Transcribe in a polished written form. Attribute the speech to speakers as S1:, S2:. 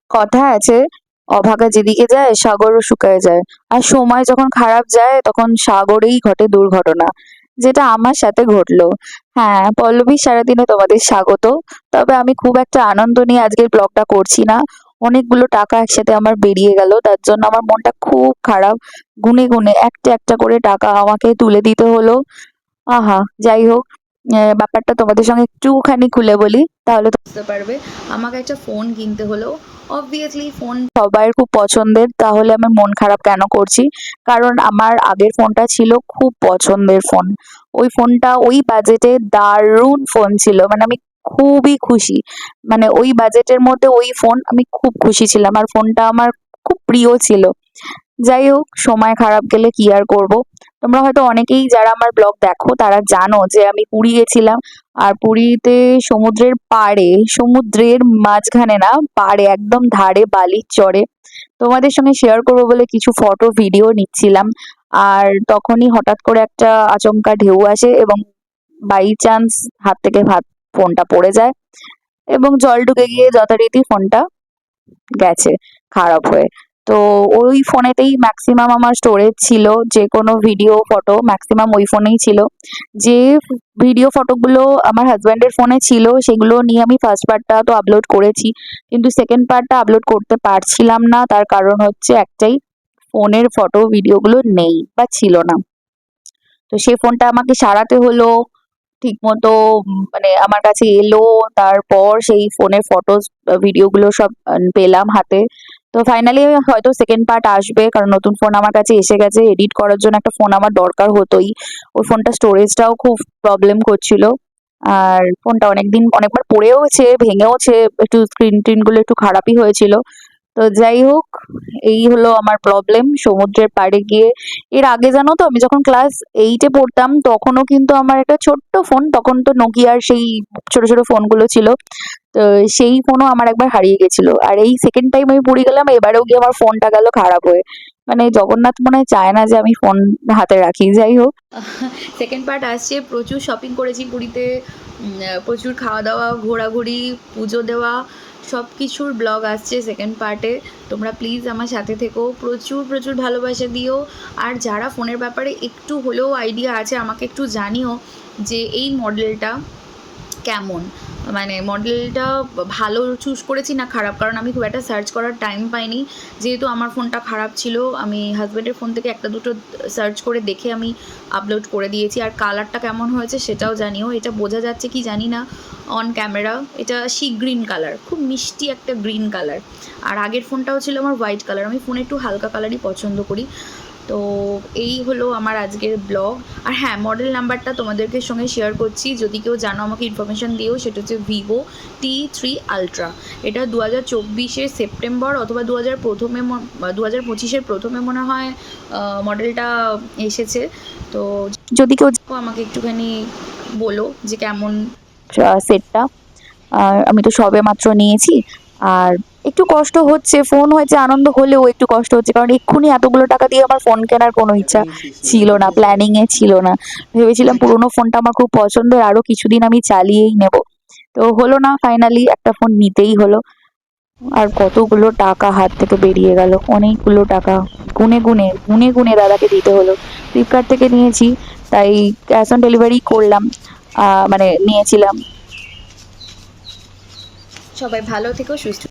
S1: কথা আছে, অভাগা যেদিকে যায় সাগরও শুকায় যায়। আর সময় যখন খারাপ যায় তখন সাগরেই ঘটে দুর্ঘটনা, যেটা আমার সাথে ঘটলো। হ্যাঁ, পল্লবী সারাদিনে তোমাদের স্বাগত। তবে আমি খুব একটা আনন্দ নিয়ে আজকের ব্লগটা করছি না। অনেকগুলো টাকা একসাথে আমার বেরিয়ে গেল, তার জন্য আমার মনটা খুব খারাপ। গুনে গুনে একটা একটা করে টাকা আমাকে তুলে দিতে হলো। আহা! যাই হোক, ব্যাপারটা তোমাদের সঙ্গে একটুখানি খুলে বলি, তাহলে তো বুঝতে পারবে। আমাকে একটা ফোন কিনতে হলো। অবভিয়াসলি ফোন সবার খুব পছন্দের, তাহলে আমি মন খারাপ কেন করছি? কারণ আমার আগের ফোনটা ছিল খুব পছন্দের ফোন। ওই ফোনটা ওই বাজেটে দারুণ ফোন ছিল। মানে আমি খুবই খুশি। মানে ওই বাজেটের মধ্যে ওই ফোন আমি খুব খুশি ছিলাম। আর ফোনটা আমার খুব প্রিয় ছিল। যাই হোক, সময় খারাপ গেলে কি আর করব। তোমরা হয়তো অনেকেই যারা আমার ব্লগ দেখো তারা জানো যে আমি পুরী গেছিলাম। আর পুরীতে সমুদ্রের পাড়ে, সমুদ্রের মাঝখানে না, পাড়ে একদম ধারে বালির চরে তোমাদের সঙ্গে শেয়ার করবো বলে কিছু ফটো ভিডিও নিচ্ছিলাম। আর তখনই হঠাৎ করে একটা আচমকা ঢেউ আসে এবং বাই চান্স হাত থেকে ফোনটা পড়ে যায় এবং জল ঢুকে গিয়ে যথারীতি ফোনটা গেছে খারাপ হয়ে। তো ওই ফোনেতেই ম্যাক্সিমাম আমার স্টোরেজ ছিল, যে কোনো ভিডিও ফটো ম্যাক্সিমাম ওই ফোনেই ছিল। যে ভিডিও ফটোগুলো আমার হাজব্যান্ডের ফোনে ছিল সেগুলো নিয়ে আমি ফার্স্ট পার্টটা তো আপলোড করেছি, কিন্তু সেকেন্ড পার্টটা আপলোড করতে পারছিলাম না। তার কারণ হচ্ছে একটাই, ফোনের ফটো ভিডিওগুলো নেই বা ছিল না। তো সেই ফোনটা আমাকে সারাতে হলো ঠিকমতো। মানে আমার কাছে এলো, তারপর সেই ফোনের ফটোস ভিডিওগুলো সব পেলাম হাতে। তো ফাইনালি হয়তো সেকেন্ড পার্ট আসবে, কারণ নতুন ফোন আমার কাছে এসে গেছে। এডিট করার জন্য একটা ফোন আমার দরকার হতোই। ওই ফোনটা স্টোরেজটাও খুব প্রবলেম করছিল। আর ফোনটা অনেকবার পড়েওছে, ভেঙেওছে, একটু স্ক্রিন টিন গুলো একটু খারাপই হয়েছিল। তো যাই হোক, এই হলো আমার প্রবলেম সমুদ্রের পাড়ে গিয়ে। এর আগে জানো তো, আমি যখন ক্লাস 8-এ পড়তাম তখনও কিন্তু আমার একটা ছোট্ট ফোন, তখন তো নোকিয়ার সেই ছোট ছোট ফোনগুলো ছিল। তো সেই ফোনও আমার একবার হারিয়ে গেছিল। আর এই সেকেন্ড টাইম আমি পুরী গেলাম, এবারেও গিয়ে আমার ফোনটা গেল খারাপ হয়ে। মানে জগন্নাথ মনে হয় চায় না যে আমি ফোন হাতে রাখি। যাই হোক, সেকেন্ড পার্ট আসছে। প্রচুর শপিং করেছি পুরীতে, প্রচুর খাওয়া দাওয়া, ঘোরাঘুরি, পুজো দেওয়া, সব কিছুর ব্লগ আসছে সেকেন্ড পার্টে। তোমরা প্লিজ আমার সাথে থেকো, প্রচুর প্রচুর ভালোবাসা দিও। আর যারা ফোনের ব্যাপারে একটু হলেও আইডিয়া আছে আমাকে একটু জানিও যে এই মডেলটা কেমন, মানে মডেলটা ভালো চুজ করেছি না খারাপ। কারণ আমি খুব একটা সার্চ করার টাইম পাইনি, যেহেতু আমার ফোনটা খারাপ ছিল। আমি হাজব্যান্ডের ফোন থেকে একটা দুটো সার্চ করে দেখে আমি আপলোড করে দিয়েছি। আর কালারটা কেমন হয়েছে সেটাও জানিও। এটা বোঝা যাচ্ছে কি জানি না অন ক্যামেরা, এটা সি গ্রিন কালার, খুব মিষ্টি একটা গ্রিন কালার। আর আগের ফোনটাও ছিল আমার হোয়াইট কালার। আমি ফোনে একটু হালকা কালারই পছন্দ করি। তো এই হলো আমার আজকের ব্লগ। আর হ্যাঁ, মডেল নাম্বারটা তোমাদেরকে সঙ্গে শেয়ার করছি, যদি কেউ জানো আমাকে ইনফরমেশান দিও। সেটা হচ্ছে ভিভো T3 আলট্রা। এটা 2024-এর সেপ্টেম্বর অথবা 2025-এর প্রথমে মনে হয় মডেলটা এসেছে। তো যদি কেউ আমাকে একটুখানি বলো যে কেমন সেটটা। আর আমি তো সবে মাত্র নিয়েছি। আর একটু কষ্ট হচ্ছে, ফোন হয়েছে আনন্দ হলেও একটু কষ্ট হচ্ছে, কারণ এক্ষুনি এতগুলো টাকা দিয়ে আমার ফোন কেনার কোনো ইচ্ছা ছিল না, প্ল্যানিং এ ছিল না। ভেবেছিলাম পুরোনো ফোনটা আমার খুব পছন্দের, আরো কিছুদিন আমি চালিয়েই নেব। তো হলো না, ফাইনালি একটা ফোন নিতেই হলো। আর কতগুলো টাকা হাত থেকে বেরিয়ে গেল, অনেকগুলো টাকা। গুনে গুনে গুনে গুনে দাদাকে দিতে হলো। ফ্লিপকার্ট থেকে নিয়েছি, তাই ক্যাশ অন ডেলিভারি করলাম, মানে নিয়েছিলাম। সবাই ভালো থেকো, সুস্থ